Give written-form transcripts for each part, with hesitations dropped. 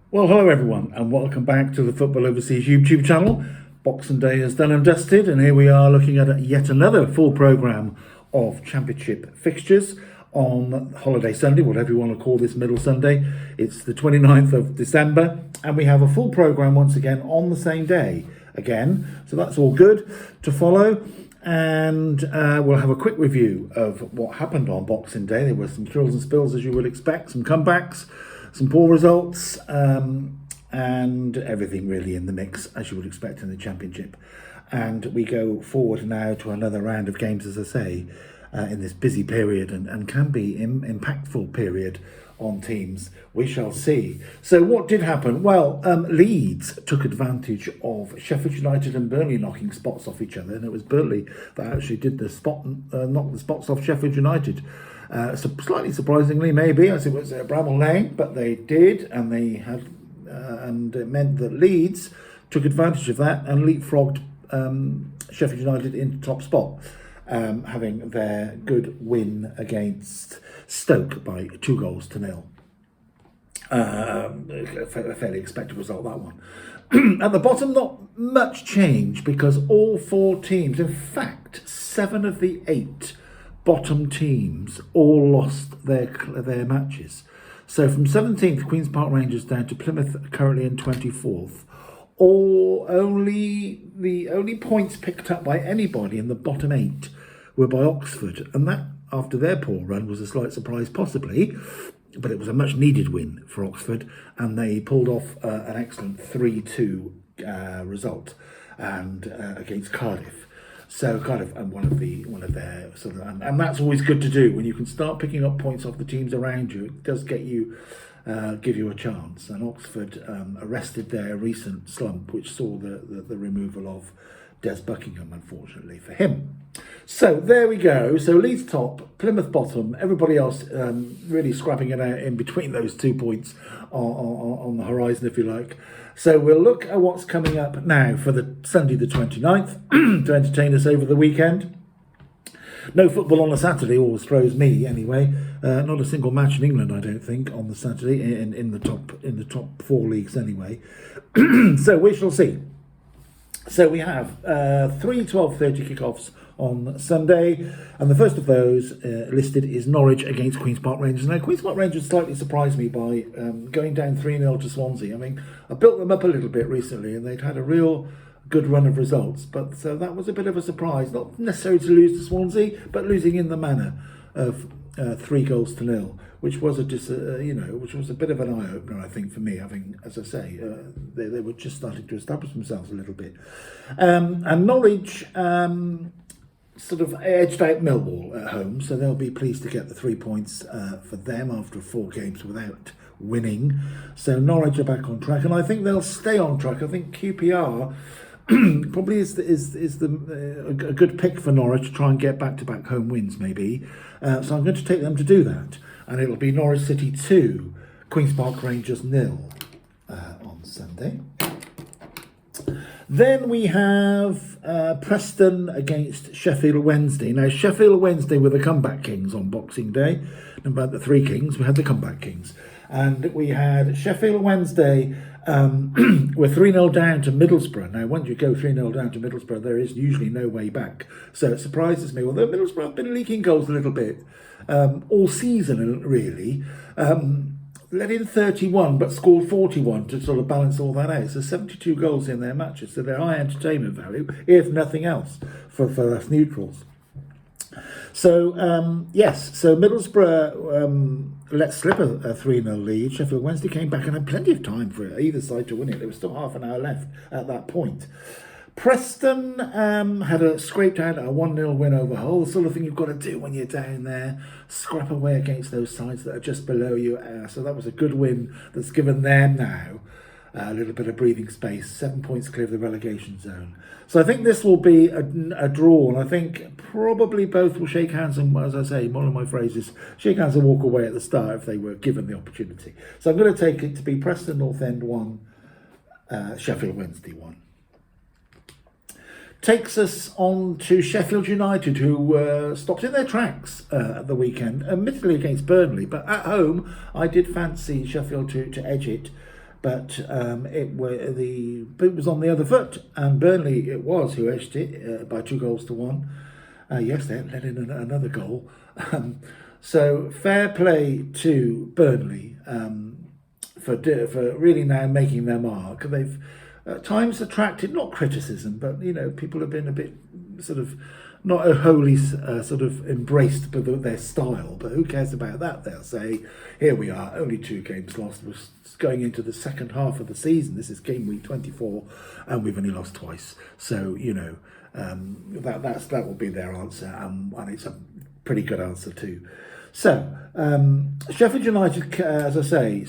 Well, hello everyone, and welcome back to the Football Overseas YouTube channel. Boxing Day is done and dusted, and here we are looking at yet another full programme of Championship fixtures on Holiday Sunday, whatever you want to call this middle Sunday. It's the 29th of December, and we have a full programme once again on the same day again. So that's all good to follow. And we'll have a quick review of what happened on Boxing Day. There were some thrills and spills, as you would expect, some comebacks, some poor results, and everything really in the mix, as you would expect in the Championship. And we go forward now to another round of games, as I say, in this busy period and can be impactful period on teams. We shall see. So what did happen? Well, Leeds took advantage of Sheffield United and Burnley knocking spots off each other, and it was Burnley that actually did the knocked the spots off Sheffield United. So slightly surprisingly, maybe, as it was Bramall Lane, but they did, and they had, and it meant that Leeds took advantage of that and leapfrogged Sheffield United into top spot, having their good win against Stoke by 2-0. A fairly expected result, that one. At the bottom, not much change, because all four teams, in fact, 7 of the 8 bottom teams all lost their matches. So from 17th, Queen's Park Rangers, down to Plymouth, currently in 24th. The only points picked up by anybody in the bottom 8 were by Oxford, and that, after their poor run, was a slight surprise possibly, but it was a much needed win for Oxford, and they pulled off an excellent 3-2 result and against Cardiff. So Cardiff, and one of their sort of, and that's always good to do when you can start picking up points off the teams around you. It does get you, give you a chance. And Oxford arrested their recent slump, which saw the removal of Des Buckingham, unfortunately for him. So there we go. So Leeds top, Plymouth bottom, everybody else really scrapping it out in between those 2 points on the horizon, if you like. So we'll look at what's coming up now for the Sunday the 29th to entertain us over the weekend. No football on a Saturday always throws me anyway. Not a single match in England, I don't think, on the Saturday in the top 4 leagues anyway. So we shall see. So we have 3 12:30 kickoffs on Sunday, and the first of those listed is Norwich against Queen's Park Rangers. Now, Queen's Park Rangers slightly surprised me by going down 3-0 to Swansea. I mean, I built them up a little bit recently, and they'd had a real good run of results, but so that was a bit of a surprise. Not necessarily to lose to Swansea, but losing in the manner of 3-0, which was which was a bit of an eye opener, I think, for me. Having, as I say, they were just starting to establish themselves a little bit, and Norwich sort of edged out Millwall at home, so they'll be pleased to get the 3 points for them after 4 games without winning. So Norwich are back on track, and I think they'll stay on track. I think QPR probably is a good pick for Norwich to try and get back-to-back home wins, maybe. So I'm going to take them to do that, and it'll be Norwich City 2, Queen's Park Rangers 0 on Sunday. Then we have Preston against Sheffield Wednesday. Now, Sheffield Wednesday were the comeback kings on Boxing Day. And about the 3 kings, we had the comeback kings. And we had Sheffield Wednesday were 3-0 down to Middlesbrough. Now, once you go 3-0 down to Middlesbrough, there is usually no way back. So it surprises me. Although Middlesbrough have been leaking goals a little bit all season, really. Let in 31, but scored 41 to sort of balance all that out. So 72 goals in their matches. So they're high entertainment value, if nothing else, for us neutrals. So, yes, so Middlesbrough let slip a 3-0 lead. Sheffield Wednesday came back and had plenty of time for either side to win it. There was still half an hour left at that point. Preston had scraped out a 1-0 win over Hull, the sort of thing you've got to do when you're down there. Scrap away against those sides that are just below you. So that was a good win that's given them now a little bit of breathing space. 7 points clear of the relegation zone. So I think this will be a draw, and I think probably both will shake hands and, as I say, one of my phrases, shake hands and walk away at the start if they were given the opportunity. So I'm going to take it to be Preston North End 1, Sheffield Wednesday 1. Takes us on to Sheffield United, who stopped in their tracks at the weekend, admittedly against Burnley, but at home I did fancy Sheffield to edge it but it was on the other foot, and Burnley it was who edged it by 2-1. Yes, they let in another goal. So fair play to Burnley for really now making their mark. They've at times attracted not criticism, but people have been a bit sort of not wholly sort of embraced by their style. But who cares about that? They'll say, here we are, only 2 games lost. We're going into the second half of the season. This is game week 24, and we've only lost twice. So that will be their answer, and it's a pretty good answer too. So Sheffield United, as I say,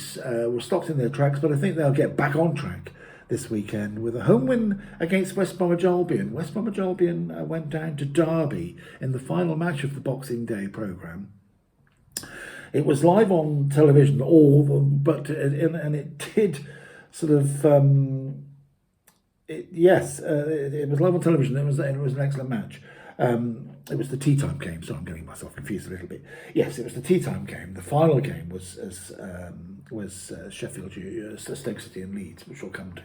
were stopped in their tracks, but I think they'll get back on track this weekend with a home win against West Bromwich Albion. West Bromwich Albion went down to Derby in the final match of the Boxing Day programme. It was live on television, but it did sort of it was live on television. It was an excellent match. It was the tea time game, so I'm getting myself confused a little bit. Yes, it was the tea time game. The final game was Sheffield, Stoke City and Leeds, which we'll come to.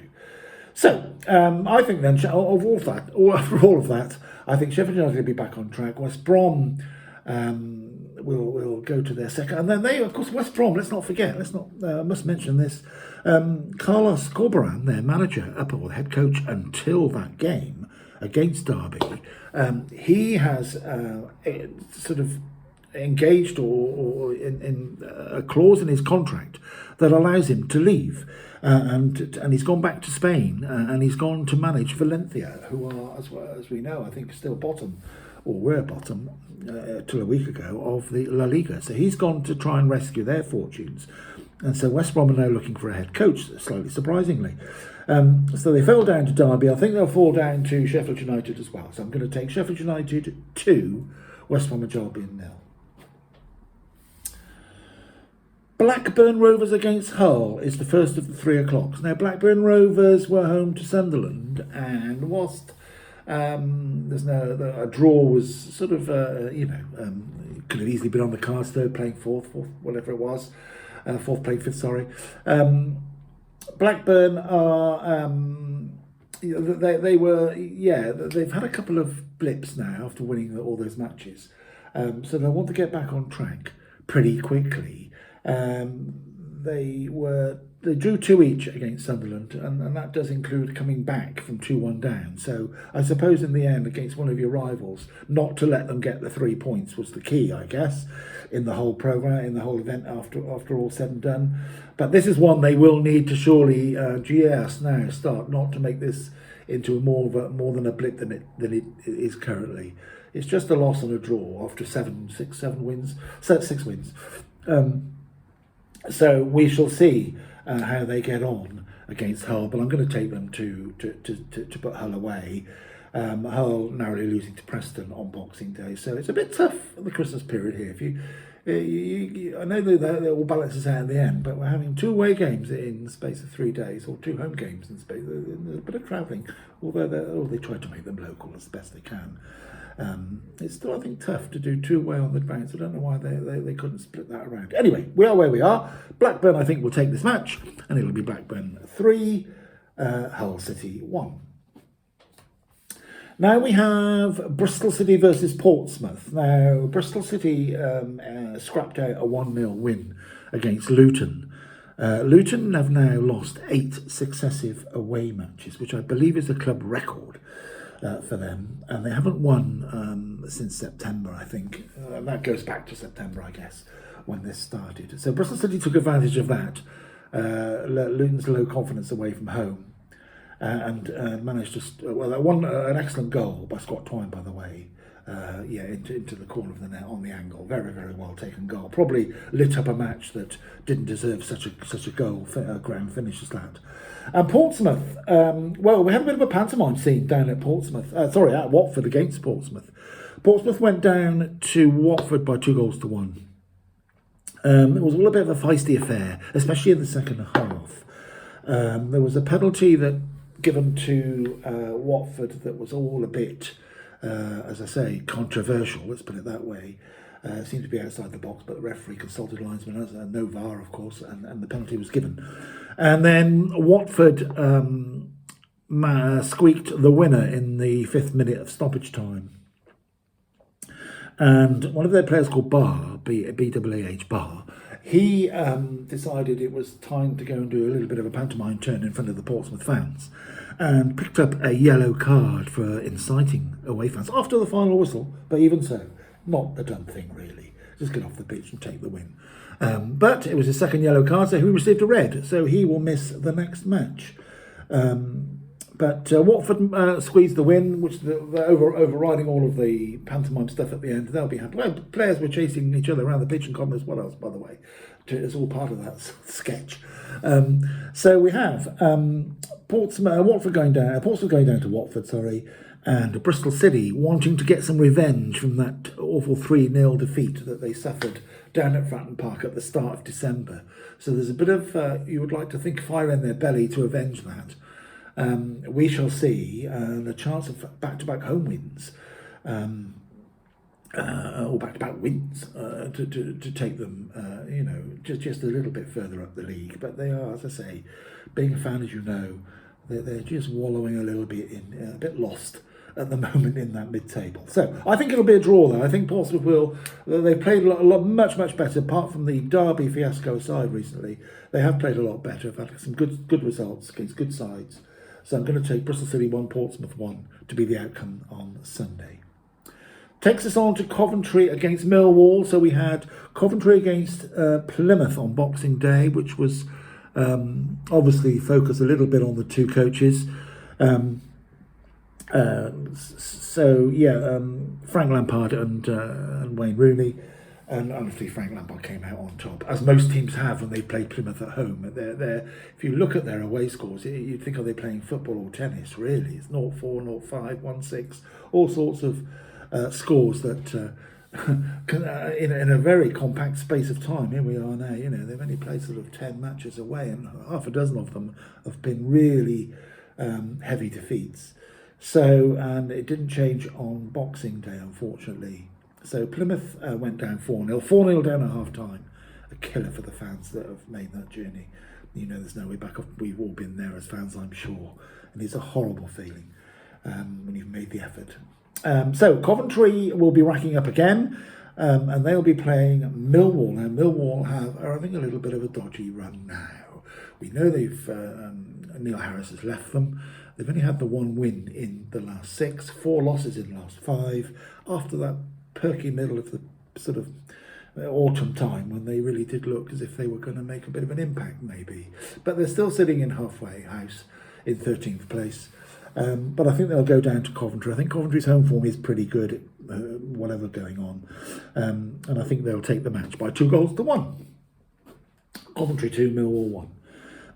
So I think then, after all of that, I think Sheffield United will be back on track. West Brom will go to their second, and then of course, West Brom. Let's not forget. I must mention this. Carlos Corberán, their manager, head coach until that game against Derby, he has sort of engaged or in a clause in his contract that allows him to leave, and he's gone back to Spain, and he's gone to manage Valencia, who are, as we know, I think still bottom, or were bottom till a week ago, of the La Liga. So he's gone to try and rescue their fortunes. And so West Brom are now looking for a head coach, slightly surprisingly. So they fell down to Derby. I think they'll fall down to Sheffield United as well. So I'm going to take Sheffield United 2, West Bromwich Albion 0. Blackburn Rovers against Hull is the first of the 3 o'clocks. Now, Blackburn Rovers were home to Sunderland, and whilst a draw was sort of, could have easily been on the cards, third playing fourth, whatever it was. Fourth playing fifth, sorry. Blackburn are, they've had a couple of blips now after winning all those matches. So they want to get back on track pretty quickly. They drew 2 each against Sunderland, and that does include coming back from 2-1 down. So I suppose in the end, against one of your rivals, not to let them get the 3 points was the key, I guess, in the whole programme, in the whole event after all said and done. But this is one they will need to surely now start not to make this into more than a blip than it is currently. It's just a loss and a draw after 6 wins. So we shall see how they get on against Hull, but I'm going to take them to put Hull away. Hull narrowly losing to Preston on Boxing Day, so it's a bit tough at the Christmas period here. If I know that all balances out in the end, but we're having 2 away games in the space of 3 days, or 2 home games in space. There's a bit of travelling, although they try to make them local as best they can. It's still, I think, tough to do 2 away on the bounce. I don't know why they couldn't split that around. Anyway, we are where we are. Blackburn, I think, will take this match, and it'll be Blackburn 3, Hull City 1. Now we have Bristol City versus Portsmouth. Now, Bristol City scrapped out a 1-0 win against Luton. Luton have now lost 8 successive away matches, which I believe is a club record for them. And they haven't won since September, I think. That goes back to September, I guess, when this started. So Bristol City took advantage of that. Luton's low confidence away from home. And managed to they won an excellent goal by Scott Twine, by the way, into the corner of the net on the angle. Very, very well taken goal. Probably lit up a match that didn't deserve such a grand finish as that. And Portsmouth, we had a bit of a pantomime scene down at Portsmouth. At Watford against Portsmouth. Portsmouth went down to Watford by 2-1. It was all a bit of a feisty affair, especially in the second half. There was a penalty given to Watford that was all a bit, as I say, controversial, let's put it that way. Seemed to be outside the box, but the referee consulted linesman, no VAR, of course, and the penalty was given. And then Watford squeaked the winner in the 5th minute of stoppage time. And one of their players called Barr, B-W-A-H, Barr, he decided it was time to go and do a little bit of a pantomime turn in front of the Portsmouth fans and picked up a yellow card for inciting away fans after the final whistle. But even so, not a done thing really. Just get off the pitch and take the win. But it was his 2nd yellow card, so he received a red. So he will miss the next match. But Watford squeezed the win, which they're overriding all of the pantomime stuff at the end. They'll be happy. Well, players were chasing each other around the pitch and God knows what else, by the way. It's all part of that sketch. So we have Portsmouth going down to Watford, and Bristol City wanting to get some revenge from that awful 3-0 defeat that they suffered down at Fratton Park at the start of December. So there's a bit of, you would like to think, fire in their belly to avenge that. We shall see, the chance of back-to-back home wins, or back-to-back wins, to take them, just a little bit further up the league. But they are, as I say, being a fan, as you know, they're just wallowing a little bit a bit lost at the moment in that mid-table. So I think it'll be a draw, though. I think Portsmouth they've played much better, apart from the Derby fiasco aside recently. They have played a lot better. They've had some good results against good sides. So I'm going to take Bristol City 1, Portsmouth 1 to be the outcome on Sunday. Takes us on to Coventry against Millwall. So we had Coventry against Plymouth on Boxing Day, which was obviously focused a little bit on the two coaches. Frank Lampard and Wayne Rooney. And honestly, Frank Lampard came out on top, as most teams have when they played Plymouth at home. If you look at their away scores, you'd think, are they playing football or tennis? Really, it's 0-4, 0-5, 1-6, all sorts of scores that in a very compact space of time. Here we are now. They've only played sort of 10 matches away, and half a dozen of them have been really heavy defeats. So, and it didn't change on Boxing Day, unfortunately. So Plymouth went down 4-0. 4-0 down at half-time. A killer for the fans that have made that journey. There's no way back. We've all been there as fans, I'm sure. And it's a horrible feeling when you've made the effort. So Coventry will be racking up again. And they'll be playing Millwall. Now, Millwall are having a little bit of a dodgy run now. We know Neil Harris has left them. They've only had the 1 win in the last 6, 4 losses in the last 5. After that perky middle of the sort of autumn time when they really did look as if they were going to make a bit of an impact, maybe. But they're still sitting in halfway house in 13th place. But I think they'll go down to Coventry. I think Coventry's home form is pretty good, whatever going on. And I think they'll take the match by 2-1. Coventry 2, Millwall 1.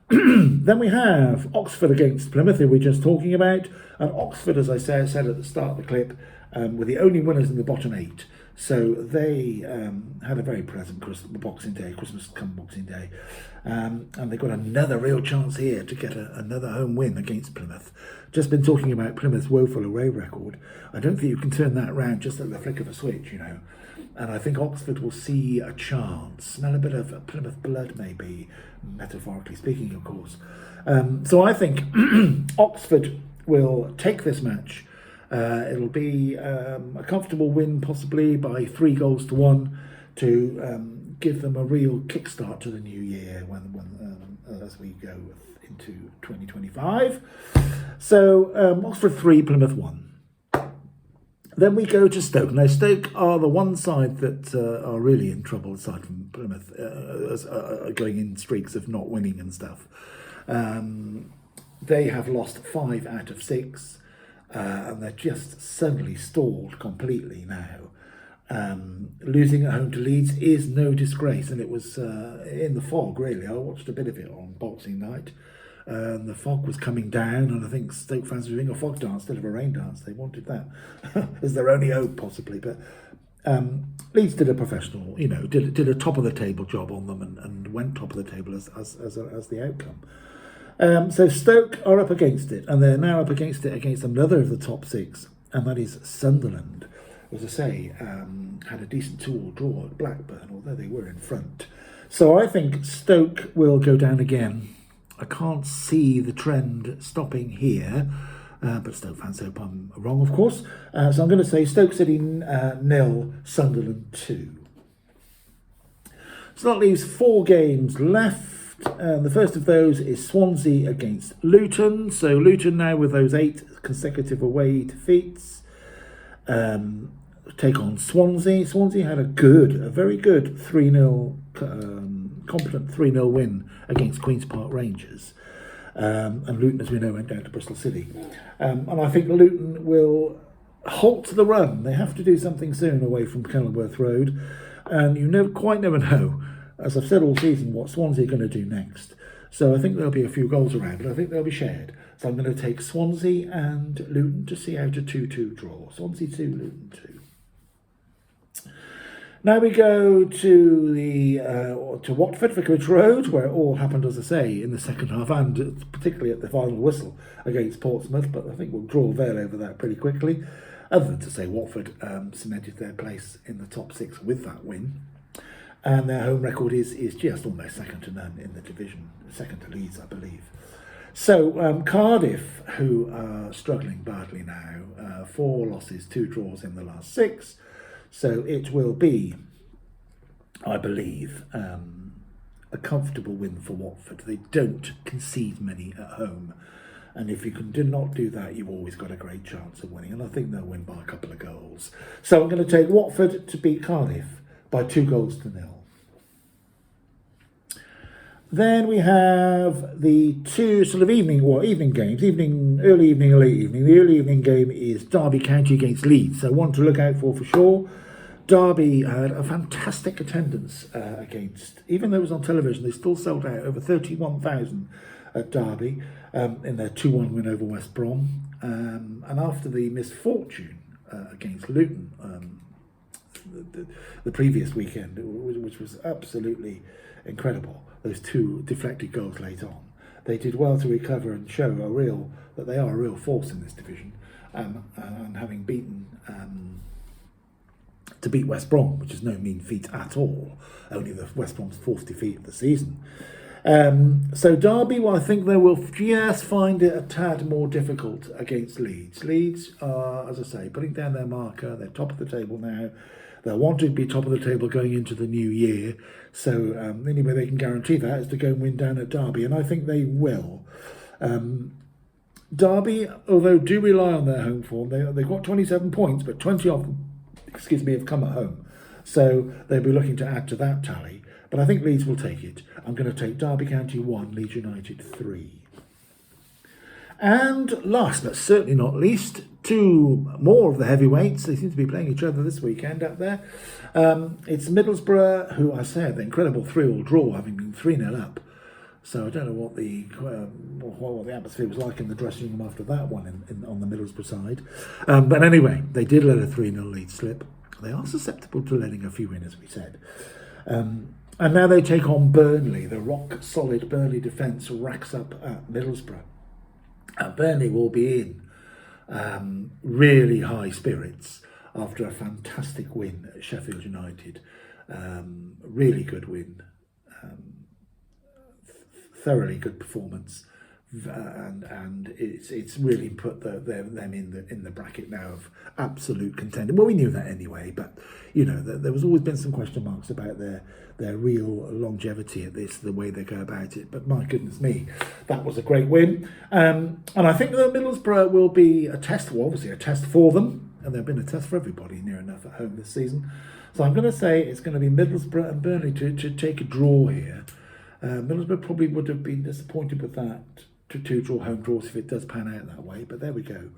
Then we have Oxford against Plymouth, who we're just talking about. And Oxford, as I said at the start of the clip, were the only winners in the bottom 8. So they had a very pleasant Boxing Day, Christmas come Boxing Day. And they've got another real chance here to get another home win against Plymouth. Just been talking about Plymouth's woeful away record. I don't think you can turn that around just at the flick of a switch, And I think Oxford will see a chance, smell a bit of Plymouth blood maybe, metaphorically speaking, of course. So I think Oxford will take this match. It'll be a comfortable win, possibly by 3-1, to give them a real kickstart to the new year as we go into 2025. So Oxford 3, Plymouth 1. Then we go to Stoke. Now, Stoke are the one side that are really in trouble, aside from Plymouth, going in streaks of not winning and stuff. They have lost 5 out of 6, and they're just suddenly stalled completely now. Losing at home to Leeds is no disgrace, and it was in the fog, really. I watched a bit of it on Boxing Night. The fog was coming down, and I think Stoke fans were doing a fog dance instead of a rain dance. They wanted that as their only hope, possibly. But Leeds did a professional, did a top of the table job on them, and went top of the table as the outcome. So Stoke are up against it, and they're now up against it against another of the top 6, and that is Sunderland. As I say, had a decent 2-2 draw at Blackburn, although they were in front. So I think Stoke will go down again. I can't see the trend stopping here. But Stoke fans hope I'm wrong, of course. So I'm going to say Stoke City 0, Sunderland 2. So that leaves 4 games left. The first of those is Swansea against Luton. So Luton now with those 8 consecutive away defeats take on Swansea. Swansea had a very good 3-0, competent 3-0 win against Queen's Park Rangers. And Luton, as we know, went down to Bristol City. And I think Luton will halt the run. They have to do something soon away from Kenilworth Road. And you never know, as I've said all season, what Swansea are going to do next. So I think there'll be a few goals around, but I think they'll be shared. So I'm going to take Swansea and Luton to see out a 2-2 draw. Swansea 2, Luton 2. Now we go to Watford, Vicarage Road, where it all happened, as I say, in the second half, and particularly at the final whistle against Portsmouth. But I think we'll draw a veil over that pretty quickly. Other than to say Watford cemented their place in the top 6 with that win. And their home record is just almost second to none in the division, second to Leeds, I believe. So Cardiff, who are struggling badly now, 4 losses, 2 draws in the last 6. So it will be, I believe, a comfortable win for Watford. They don't concede many at home. And if you do not do that, you've always got a great chance of winning. And I think they'll win by a couple of goals. So I'm going to take Watford to beat Cardiff by 2-0. Then we have the 2 sort of evening games, early evening and late evening. The early evening game is Derby County against Leeds, so one to look out for sure. Derby had a fantastic attendance against, even though it was on television, they still sold out over 31,000 at Derby in their 2-1 win over West Brom. And after the misfortune against Luton the previous weekend, which was absolutely incredible, those 2 deflected goals late on, they did well to recover and show that they are a real force in this division, and having to beat West Brom, which is no mean feat at all, only the West Brom's 4th defeat of the season. So Derby, well, I think they will just find it a tad more difficult against Leeds. Leeds are, as I say, putting down their marker. They're top of the table now. They'll want to be top of the table going into the new year. So the only way they can guarantee that is to go and win down at Derby, and I think they will. Derby, although do rely on their home form, they've got 27 points, but 20 of them, have come at home. So they'll be looking to add to that tally. But I think Leeds will take it. I'm going to take Derby County 1, Leeds United 3. And last but certainly not least, 2 more of the heavyweights. They seem to be playing each other this weekend up there. It's Middlesbrough, who I said, the incredible 3-3 draw, having been 3-0 up. So I don't know what the atmosphere was like in the dressing room after that one on the Middlesbrough side. But anyway, they did let a 3-0 lead slip. They are susceptible to letting a few in, as we said. And now they take on Burnley. The rock-solid Burnley defence racks up at Middlesbrough. Burnley will be in really high spirits after a fantastic win at Sheffield United. Really good win. Thoroughly good performance. And it's really put them in the bracket now of absolute contender. Well, we knew that anyway, but you know there was always been some question marks about their real longevity at this, the way they go about it. But my goodness me, that was a great win, and I think that Middlesbrough will be a test. Well, obviously a test for them, and they've been a test for everybody near enough at home this season. So I'm going to say it's going to be Middlesbrough and Burnley to take a draw here. Middlesbrough probably would have been disappointed with that. To 2 draw home draws if it does pan out that way, but there we go.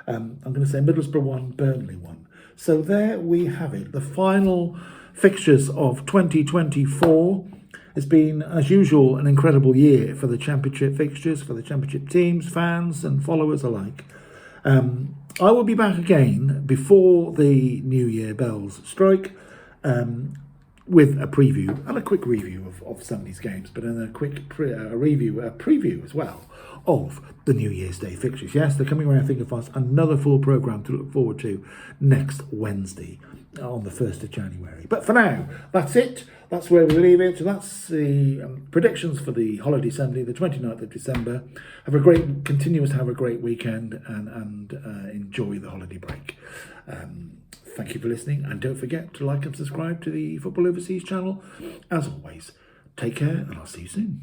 I'm going to say Middlesbrough 1, Burnley 1. So there we have it. The final fixtures of 2024 has been, as usual, an incredible year for the Championship fixtures, for the Championship teams, fans and followers alike. I will be back again before the New Year bells strike with a preview and a quick review of some of these games, but then a quick preview as well of the New Year's Day fixtures. Yes, they're coming around. Think of us, another full programme to look forward to next Wednesday. on the 1st of January. But for now, that's it. That's where we leave it. So that's the predictions for the holiday Sunday, the 29th of December. Continue to have a great weekend and enjoy the holiday break. Thank you for listening, and don't forget to like and subscribe to the Football Overseas channel. As always, take care, and I'll see you soon.